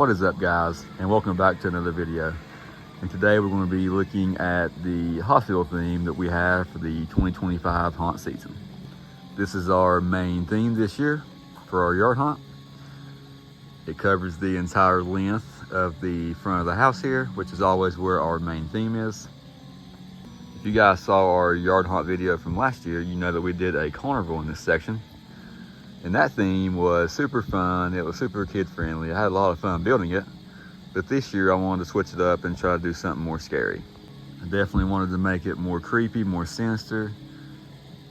What is up, guys, and welcome back to another video. And today we're going to be looking at the hospital theme that we have for the 2025 haunt season. This is our main theme this year for our yard haunt. It covers the entire length of the front of the house here, which is always where our main theme is. If you guys saw our yard haunt video from last year, you know that we did a carnival in this section. And that theme was super fun. It was super kid friendly. I had a lot of fun building it. But this year I wanted to switch it up and try to do something more scary. I definitely wanted to make it more creepy, more sinister,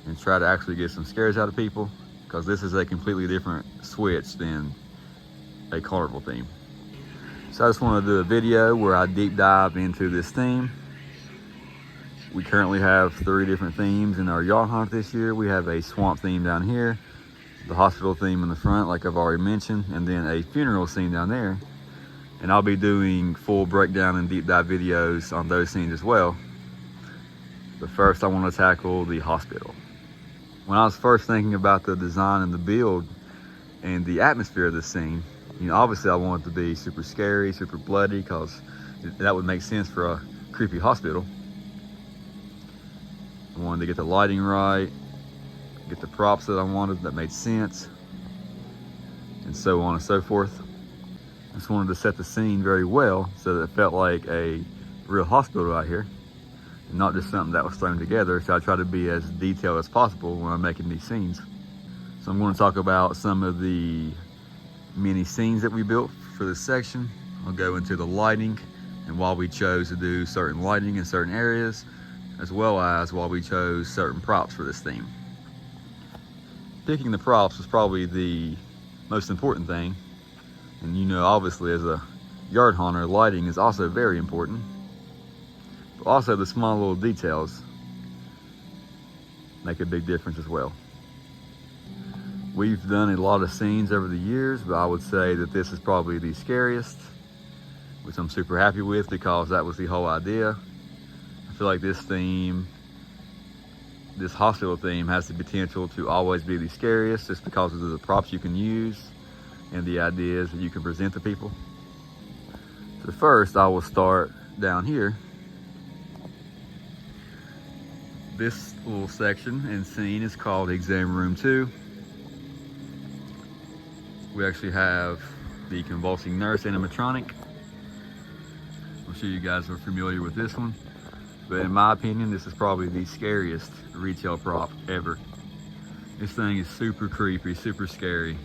and try to actually get some scares out of people, because this is a completely different switch than a carnival theme. So I just want to do a video where I deep dive into this theme. We currently have 3 different themes in our yard haunt this year. We have a swamp theme down here, the hospital theme in the front, like I've already mentioned, and then a funeral scene down there. And I'll be doing full breakdown and deep dive videos on those scenes as well. But first I want to tackle the hospital. When I was first thinking about the design and the build and the atmosphere of this scene, obviously I want it to be super scary, super bloody, because that would make sense for a creepy hospital. I wanted to get the lighting right, get the props that I wanted that made sense, and so on and so forth. I just wanted to set the scene very well so that it felt like a real hospital out here and not just something that was thrown together. So I try to be as detailed as possible when I'm making these scenes. So I'm going to talk about some of the mini scenes that we built for this section. I'll go into the lighting and why we chose to do certain lighting in certain areas, as well as why we chose certain props for this theme. Picking the props was probably the most important thing. And obviously as a yard haunter, lighting is also very important. But also the small little details make a big difference as well. We've done a lot of scenes over the years, but I would say that this is probably the scariest, which I'm super happy with because that was the whole idea. I feel like this hospital theme has the potential to always be the scariest just because of the props you can use and the ideas that you can present to people. So first I will start down here. This little section and scene is called Exam Room 2. We actually have the convulsing nurse animatronic. I'm sure you guys are familiar with this one, but in my opinion, this is probably the scariest retail prop ever. This thing is super creepy, super scary.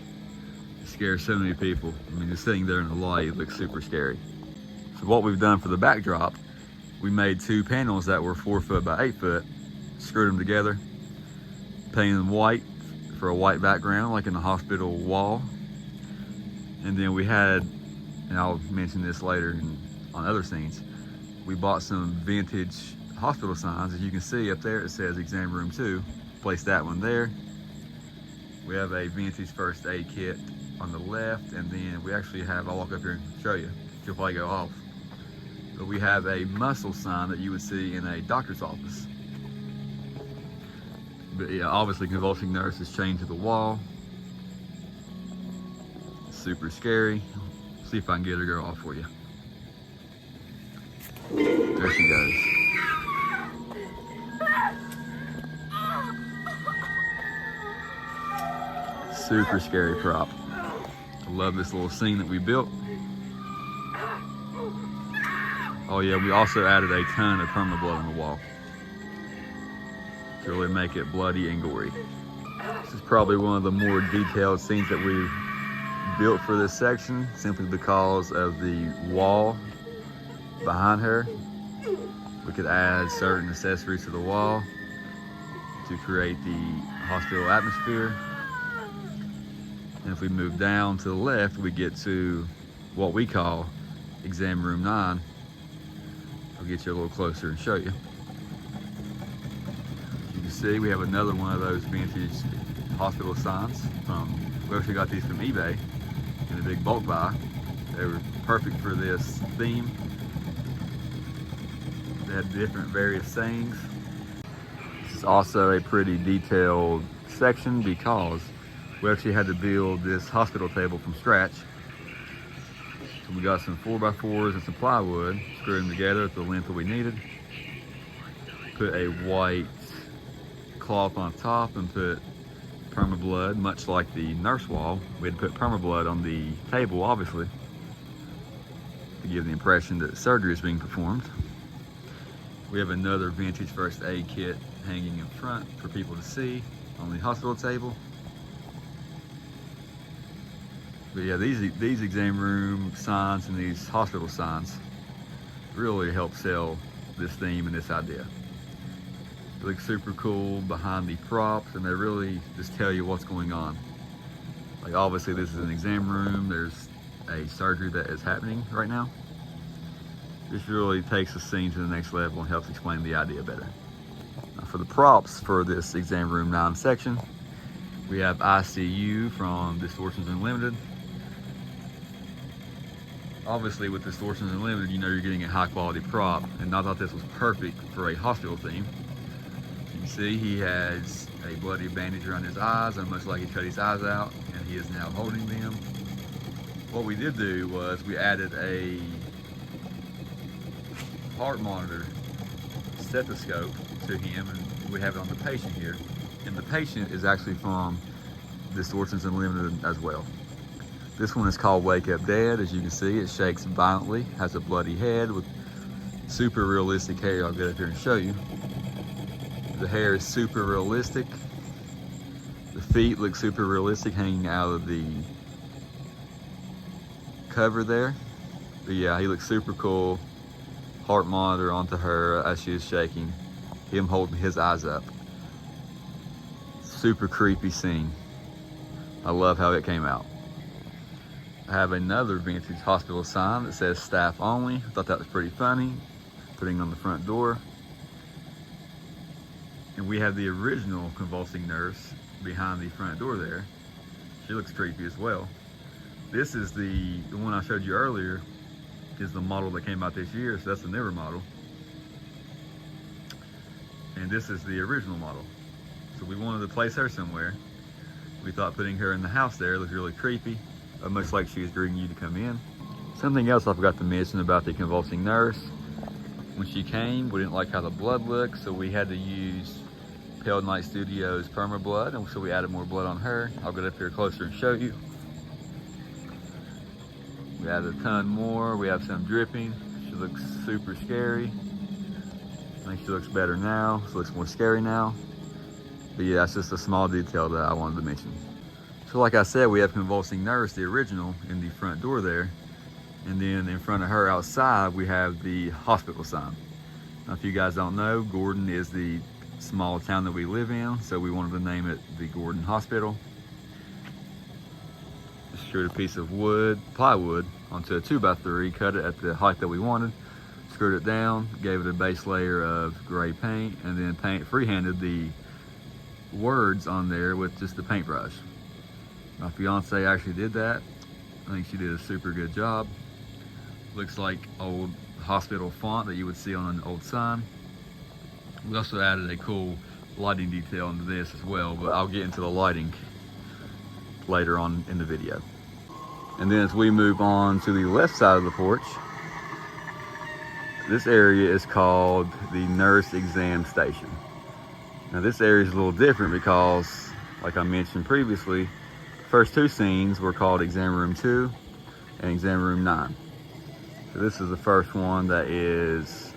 It scares so many people. I mean, just sitting there in the light, it looks super scary. So what we've done for the backdrop, we made 2 panels that were 4 foot by 8 foot, screwed them together, painted them white for a white background, like in the hospital wall. And then we had, and I'll mention this later on other scenes, we bought some vintage hospital signs. As you can see up there, it says Exam Room 2. Placed that one there. We have a vintage first aid kit on the left, and then we actually have, I'll walk up here and show you, she'll probably go off. But we have a muscle sign that you would see in a doctor's office. But yeah, obviously convulsing nurse is chained to the wall. Super scary. See if I can get her to go off for you. There she goes. Super scary prop. I love this little scene that we built. Oh yeah, we also added a ton of perma blood on the wall to really make it bloody and gory. This is probably one of the more detailed scenes that we've built for this section, simply because of the wall behind her. We could add certain accessories to the wall to create the hospital atmosphere. And if we move down to the left, we get to what we call Exam Room 9. I'll get you a little closer and show you. As you can see, we have another one of those vintage hospital signs. We actually got these from eBay in a big bulk buy. They were perfect for this theme. They had different various sayings. This is also a pretty detailed section because we actually had to build this hospital table from scratch. So we got some 4x4s and some plywood, screwed them together at the length that we needed. Put a white cloth on top and put PermaBlood, much like the nurse wall. We had to put PermaBlood on the table, obviously, to give the impression that surgery is being performed. We have another vintage first aid kit hanging in front for people to see on the hospital table. But yeah, these exam room signs and these hospital signs really help sell this theme and this idea. It looks super cool behind the props, and they really just tell you what's going on. Like, obviously this is an exam room, there's a surgery that is happening right now. This really takes the scene to the next level and helps explain the idea better. Now, for the props for this exam room 9 section, we have ICU from Distortions Unlimited. Obviously with Distortions Unlimited, you know you're getting a high quality prop, and I thought this was perfect for a hospital theme. You can see he has a bloody bandage around his eyes, almost like he cut his eyes out, and he is now holding them. What we did do was we added a heart monitor stethoscope to him, and we have it on the patient here. And the patient is actually from Distortions Unlimited as well. This one is called Wake Up Dead. As you can see, it shakes violently, has a bloody head with super realistic hair. I'll get up here and show you. The hair is super realistic. The feet look super realistic hanging out of the cover there. But yeah, he looks super cool. Heart monitor onto her as she is shaking, him holding his eyes up. Super creepy scene. I love how it came out. I have another vintage hospital sign that says staff only. I thought that was pretty funny, putting on the front door. And we have the original convulsing nurse behind the front door there. She looks creepy as well. This is the one I showed you earlier, is the model that came out this year, so that's the newer model. And this is the original model. So we wanted to place her somewhere. We thought putting her in the house there looked really creepy, much like she was greeting you to come in. Something else I forgot to mention about the convulsing nurse. When she came, we didn't like how the blood looked, so we had to use Pale Night Studios PermaBlood, and so we added more blood on her. I'll get up here closer and show you. We added a ton more. We have some dripping. She looks super scary. I think she looks better now. She looks more scary now. But yeah, that's just a small detail that I wanted to mention. So like I said, we have Convulsing Nurse, the original, in the front door there. And then in front of her outside, we have the hospital sign. Now, if you guys don't know, Gordon is the small town that we live in, so we wanted to name it the Gordon Hospital. Just screwed a piece of wood, plywood, onto a 2x3, cut it at the height that we wanted, screwed it down, gave it a base layer of gray paint, and then freehanded the words on there with just the paintbrush. My fiance actually did that. I think she did a super good job. Looks like old hospital font that you would see on an old sign. We also added a cool lighting detail into this as well, but I'll get into the lighting later on in the video. And then as we move on to the left side of the porch, this area is called the Nurse Exam Station. Now this area is a little different because, like I mentioned previously, the first 2 scenes were called Exam Room 2 and Exam Room 9. So this is the first one that is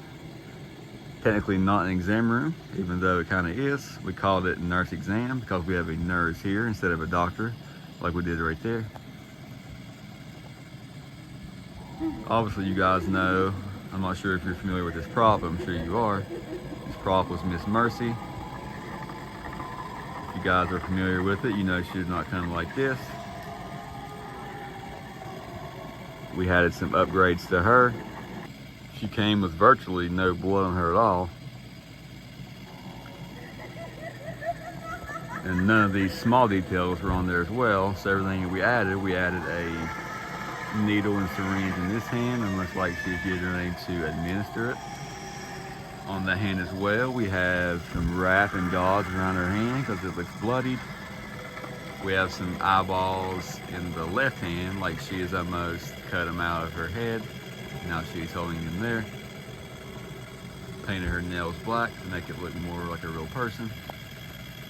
technically not an exam room, even though it kind of is. We called it Nurse Exam because we have a nurse here instead of a doctor, like we did right there. Obviously you guys know, I'm not sure if you're familiar with this prop, but I'm sure you are. This prop was Miss Mercy. If you guys are familiar with it, you know she did not come like this. We added some upgrades to her. She came with virtually no blood on her at all. And none of these small details were on there as well. So everything that we added a needle and syringe in this hand, and looks like she's getting ready to administer it. On the hand as well, we have some wrap and gauze around her hand because it looks bloodied. We have some eyeballs in the left hand, like she has almost cut them out of her head. Now she's holding them there. Painted her nails black to make it look more like a real person.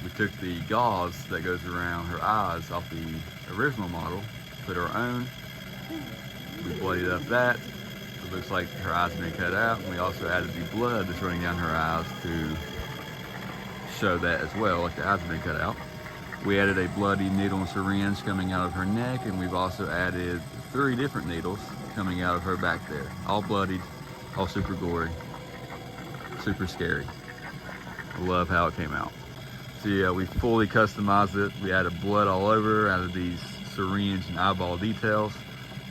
We took the gauze that goes around her eyes off the original model, put our own. We bloodied up that. It looks like her eyes have been cut out. And we also added the blood that's running down her eyes to show that as well, like the eyes have been cut out. We added a bloody needle and syringe coming out of her neck, and we've also added 3 different needles coming out of her back there. All bloodied, all super gory, super scary. I love how it came out. So yeah, we fully customized it. We added blood all over, added these syringe and eyeball details.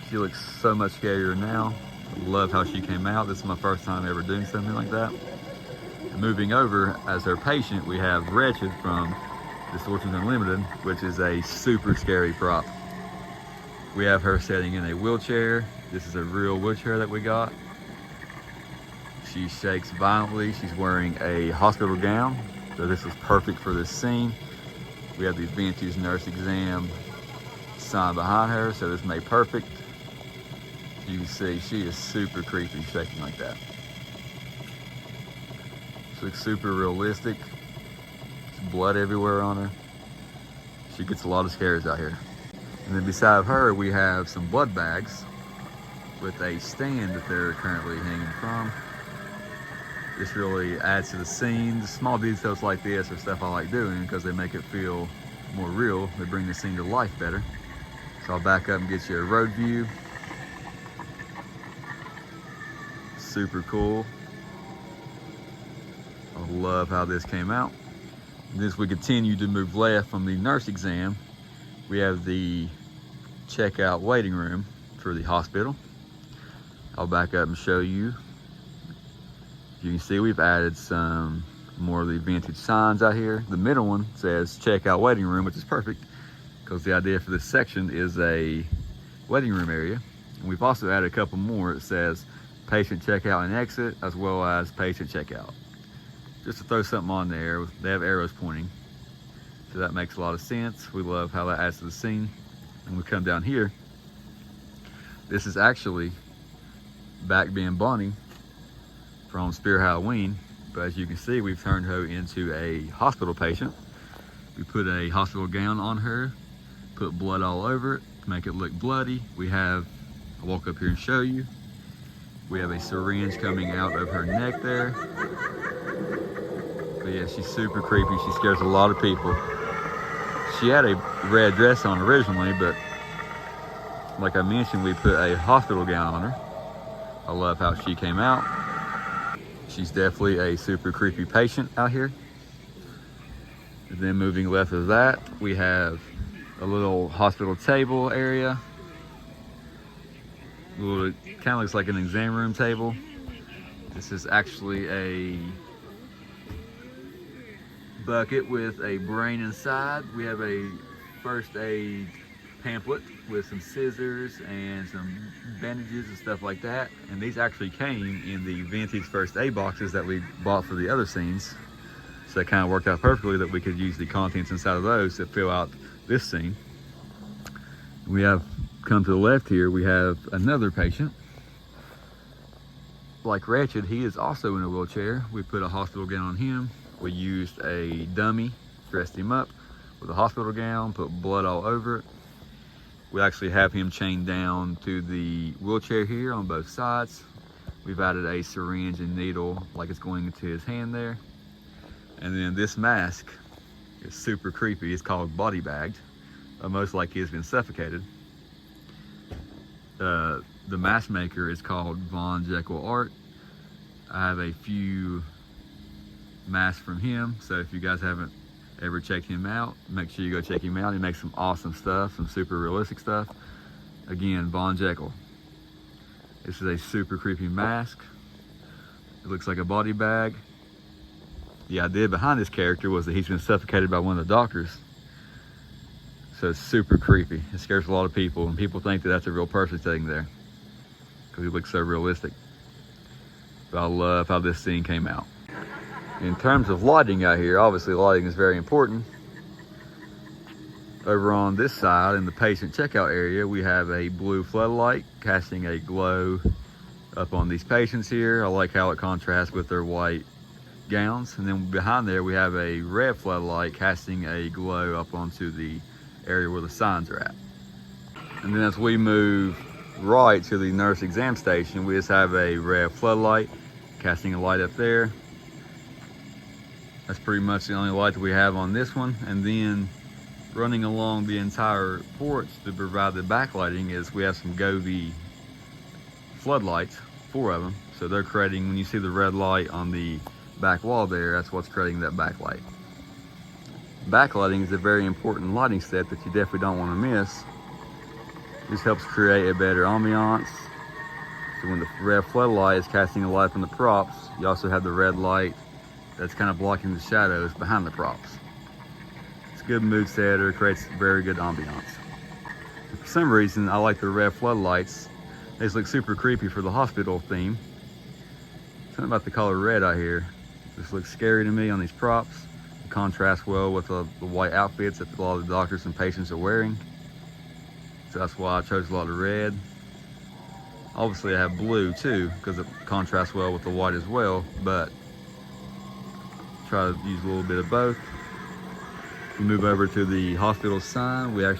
She looks so much scarier now. I love how she came out. This is my first time ever doing something like that. And moving over, as her patient, we have Wretched from Distortions Unlimited, which is a super scary prop. We have her sitting in a wheelchair. This is a real wheelchair that we got. She shakes violently. She's wearing a hospital gown, so this is perfect for this scene. We have the vintage nurse exam sign behind her, so this made perfect. You can see she is super creepy shaking like that. She looks super realistic. There's blood everywhere on her. She gets a lot of scares out here. And then beside her, we have some blood bags with a stand that they're currently hanging from. This really adds to the scene. The small details like this are stuff I like doing because they make it feel more real. They bring the scene to life better. So I'll back up and get you a road view. Super cool. I love how this came out. And as we continue to move left from the nurse exam, we have the checkout waiting room for the hospital. I'll back up and show you. You can see we've added some more of the vintage signs out here. The middle one says checkout waiting room, which is perfect because the idea for this section is a waiting room area. And we've also added a couple more. It says patient checkout and exit, as well as patient checkout. Just to throw something on there, they have arrows pointing. So that makes a lot of sense. We love how that adds to the scene. And we come down here. This is actually back being Bonnie from Spirit Halloween, but as you can see, we've turned her into a hospital patient. We put a hospital gown on her, put blood all over it to make it look bloody. I'll walk up here and show you. We have a syringe coming out of her neck there. But yeah, she's super creepy. She scares a lot of people. She had a red dress on originally, but like I mentioned, we put a hospital gown on her. I love how she came out. She's definitely a super creepy patient out here. And then moving left of that, we have a little hospital table area. It kind of looks like an exam room table. This is actually a bucket with a brain inside. We have a first aid pamphlet with some scissors and some bandages and stuff like that. And these actually came in the vintage first aid boxes that we bought for the other scenes. So that kind of worked out perfectly that we could use the contents inside of those to fill out this scene. We have come to the left here, we have another patient. Like Wretched, he is also in a wheelchair. We put a hospital gown on him. We used a dummy, dressed him up with a hospital gown, put blood all over it. We actually have him chained down to the wheelchair here on both sides. We've added a syringe and needle like it's going into his hand there. And then this mask is super creepy. It's called body bagged, almost like he has been suffocated. The mask maker is called Von Jekyll Art. I have a few masks from him, so if you guys haven't ever checked him out, make sure you go check him out. He makes some awesome stuff, some super realistic stuff. Again, Von Jekyll. This is a super creepy mask. It looks like a body bag. The idea behind this character was that he's been suffocated by one of the doctors. So it's super creepy. It scares a lot of people, and people think that that's a real person sitting there because he looks so realistic. But I love how this scene came out. In terms of lighting out here, obviously lighting is very important. Over on this side in the patient checkout area, we have a blue floodlight casting a glow up on these patients here. I like how it contrasts with their white gowns. And then behind there, we have a red floodlight casting a glow up onto the area where the signs are at. And then as we move right to the nurse exam station, we just have a red floodlight casting a light up there. That's pretty much the only light that we have on this one. And then running along the entire porch to provide the backlighting is we have some Govee floodlights, 4 of them. So they're creating, when you see the red light on the back wall there, that's what's creating that backlight. Backlighting is a very important lighting step that you definitely don't want to miss. This helps create a better ambiance. So when the red floodlight is casting a light from the props, you also have the red light that's kind of blocking the shadows behind the props. It's a good mood setter, creates very good ambiance. For some reason, I like the red floodlights. They just look super creepy for the hospital theme. Something about the color red out here just looks scary to me on these props. It contrasts well with the white outfits that a lot of the doctors and patients are wearing. So that's why I chose a lot of red. Obviously I have blue too, because it contrasts well with the white as well, but try to use a little bit of both. We move over to the hospital sign. I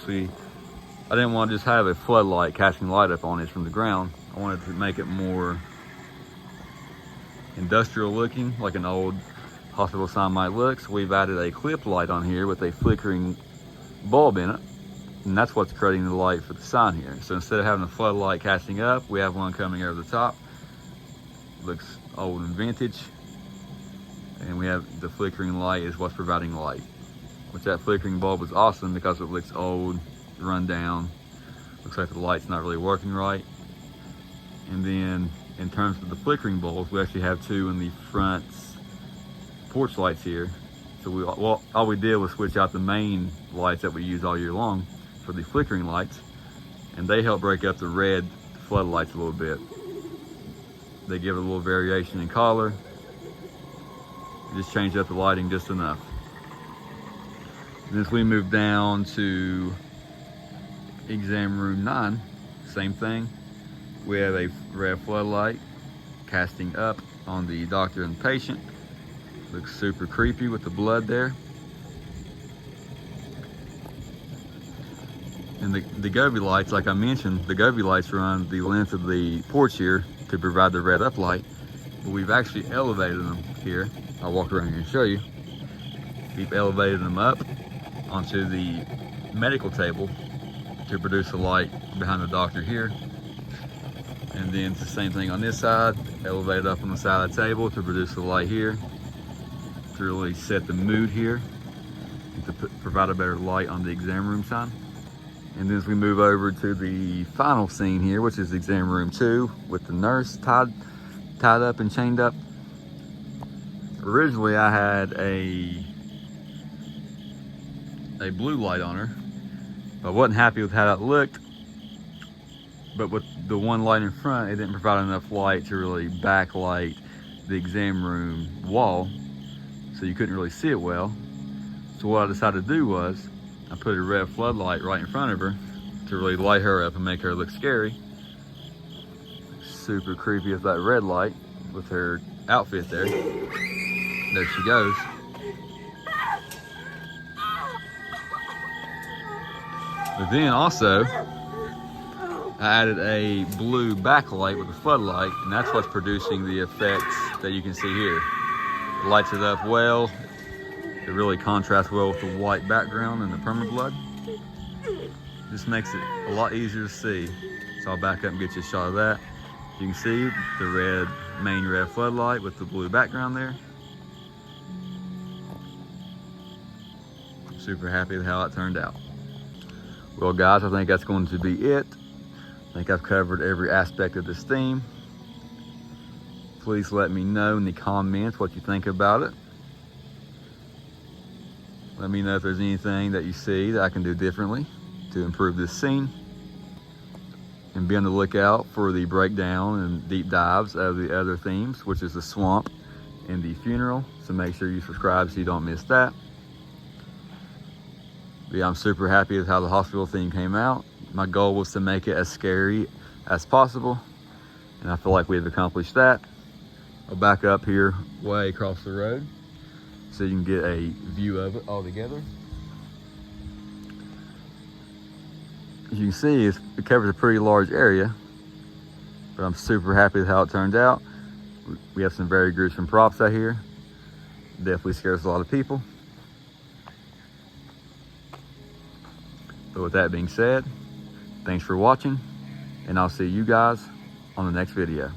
didn't want to just have a floodlight casting light up on it from the ground. I wanted to make it more industrial looking, like an old hospital sign might look. So we've added a clip light on here with a flickering bulb in it. And that's what's creating the light for the sign here. So instead of having a floodlight casting up, we have one coming over the top. Looks old and vintage. And we have the flickering light is what's providing light. Which that flickering bulb is awesome because it looks old, run down. Looks like the light's not really working right. And then in terms of the flickering bulbs, we actually have 2 in the front porch lights here. So all we did was switch out the main lights that we use all year long for the flickering lights, and they help break up the red floodlights a little bit. They give it a little variation in color. Just change up the lighting just enough. And as we move down to exam room 9, same thing. We have a red floodlight casting up on the doctor and patient. Looks super creepy with the blood there. And the Govee lights, like I mentioned, the Govee lights run the length of the porch here to provide the red up light. But we've actually elevated them here. I'll walk around here and show you. We've elevated them up onto the medical table to produce the light behind the doctor here. And then it's the same thing on this side, elevated up on the side of the table to produce the light here, to really set the mood here, and to provide a better light on the exam room side. And then as we move over to the final scene here, which is exam room 2, with the nurse tied up and chained up. Originally I had a blue light on her. I wasn't happy with how that looked, but with the one light in front, it didn't provide enough light to really backlight the exam room wall, so you couldn't really see it well. So what I decided to do was I put a red floodlight right in front of her to really light her up and make her look scary. Super creepy with that red light with her outfit there. There she goes. But then also, I added a blue backlight with a floodlight, and that's what's producing the effects that you can see here. It lights it up well. It really contrasts well with the white background and the permablood. Just makes it a lot easier to see. So I'll back up and get you a shot of that. You can see the main red floodlight with the blue background there. I'm super happy with how it turned out. Well guys, I think that's going to be it. I think I've covered every aspect of this theme. Please let me know in the comments what you think about it. Let me know if there's anything that you see that I can do differently to improve this scene. And be on the lookout for the breakdown and deep dives of the other themes, which is the swamp and the funeral. So make sure you subscribe so you don't miss that. But yeah, I'm super happy with how the hospital theme came out. My goal was to make it as scary as possible, and I feel like we've accomplished that. I'll back up here way across the road so you can get a view of it all together. As you can see, it covers a pretty large area, but I'm super happy with how it turned out. We have some very gruesome props out here. Definitely scares a lot of people. But with that being said, thanks for watching, and I'll see you guys on the next video.